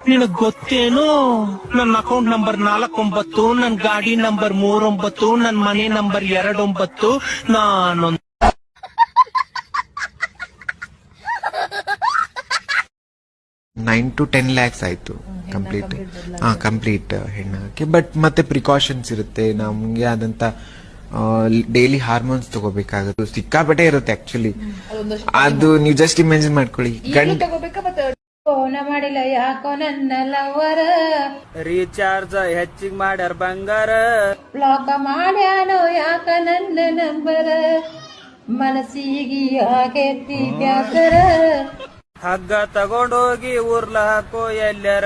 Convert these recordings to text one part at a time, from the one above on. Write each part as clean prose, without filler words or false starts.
ನಿನಗ್ ಗೊತ್ತೇನು ನನ್ನ ಅಕೌಂಟ್ ನಂಬರ್ 49, ನನ್ ಗಾಡಿ ನಂಬರ್ 39, ನನ್ ಮನೆ ನಂಬರ್ 29. ನಾನೊಂದು 9 to 10 lakhs ಆಯ್ತು ಕಂಪ್ಲೀಟ್ ಹೆಣ್ಣಾಗಕ್ಕೆ. ಬಟ್ ಮತ್ತೆ ಪ್ರಿಕಾಷನ್ಸ್ ಇರುತ್ತೆ, ನಮ್ಗೆ ಆದಂತ ಡೈಲಿ ಹಾರ್ಮೋನ್ಸ್ ತಗೋಬೇಕಾಗುತ್ತೆ, ಸಿಕ್ಕಾಪಟ್ಟೆ ಇರುತ್ತೆ ಆಕ್ಚುಲಿ. ಅದು ನೀವು ಜಸ್ಟ್ ಇಮ್ಯಾಜಿನ್ ಮಾಡ್ಕೊಳ್ಳಿ. ಫೋನ ಮಾಡಿಲ್ಲ ಯಾಕೋ ನನ್ನ ಲವರ, ರೀಚಾರ್ಜ್ ಹೆಚ್ಚಿಗೆ ಮಾಡ್ಯಾರ ಬಂಗಾರ, ಬ್ಲಾಕ್ ಮಾಡ್ಯಾನೋ ಯಾಕ ನನ್ನ ನಂಬರ, ಮನಸ್ಸಿಗೆ ಆಗೇತಿ ಬ್ಯಾಸರ, ಹಗ್ಗ ತಗೊಂಡೋಗಿ ಊರ್ಲ ಹಾಕೋ ಎಲ್ಲರ.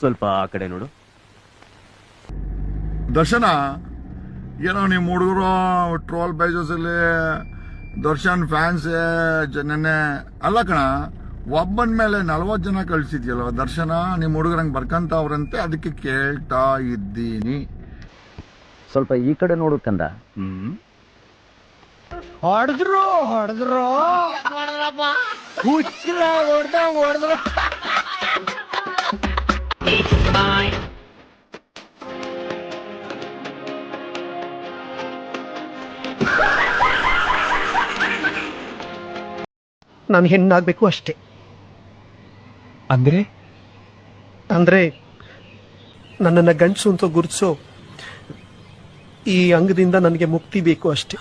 ಸ್ವಲ್ಪ ಆ ಕಡೆ ನೋಡು. ದರ್ಶನ ಏನೋ ನಿಮ್ಮ ಹುಡುಗರು ಟ್ರೋಲ್ ಪೇಜಸ್ ಅಲ್ಲಿ ದರ್ಶನ್ ಫ್ಯಾನ್ಸ್ ನೆನ್ನೆ ಅಲ್ಲ ಕಣ, ಒಬ್ಬನ ಮೇಲೆ 40 ಜನ ಕಳ್ಸಿದ್ಯಲ್ವ ದರ್ಶನ, ನಿಮ್ಮ ಹುಡುಗರಂಗೆ ಬರ್ಕಂತವ್ರಂತೆ, ಅದಕ್ಕೆ ಕೇಳ್ತಾ ಇದ್ದೀನಿ. ಸ್ವಲ್ಪ ಈ ಕಡೆ ನೋಡು ಕಂದ. ಹೊಡೆದ್ರು ಹೊಡೆದ್ರು ನಾನು ಹೆಣ್ಣಾಗಬೇಕು ಅಷ್ಟೇ. ಅಂದ್ರೆ ನನ್ನನ್ನು ಗಂಡಸು ಅಂತ ಗುರುತಿಸೋ ಈ ಅಂಗದಿಂದ ನನಗೆ ಮುಕ್ತಿ ಬೇಕು ಅಷ್ಟೇ.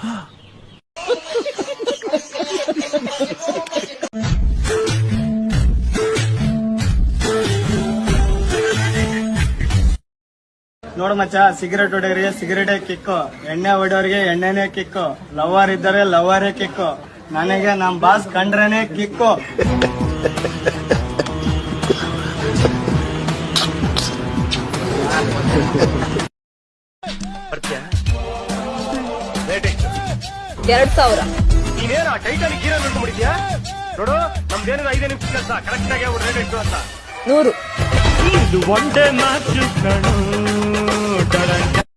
ನೋಡು ಮಚ್ಚ, ಸಿಗರೇಟ್ ಹೊಡೆಯರಿಗೆ ಸಿಗರೇಟೇ ಕಿಕ್ಕು, ಎಣ್ಣೆ ಹೊಡೆಯೋರಿಗೆ ಎಣ್ಣೆನೇ ಕಿಕ್ಕು, ಲವರ್ ಇದ್ದರೆ ಲವರೇ ಕಿಕ್ಕು, ನನಗೆ ನಮ್ ಬಾಸ್ ಕಂಡ್ರೇನೆ ಕಿಕ್ಕು. ನೀನೇನ ಟೈಟಾನಿಕ್ ಹೀರೋ ನೋಡ್ಬಿಟ್ಟಿದ್ಯಾ? ನೋಡು, ನಮ್ದೇನಿದೆ 5 ನಿಮಿಷ ಕೆಲಸ, ಕರೆಕ್ಟ್ ಆಗಿ ರೇಟ್ ಎಷ್ಟು ಅಂತ 100. ಇದು ಒಂದೇ ಮಾತು ಕಣೋ.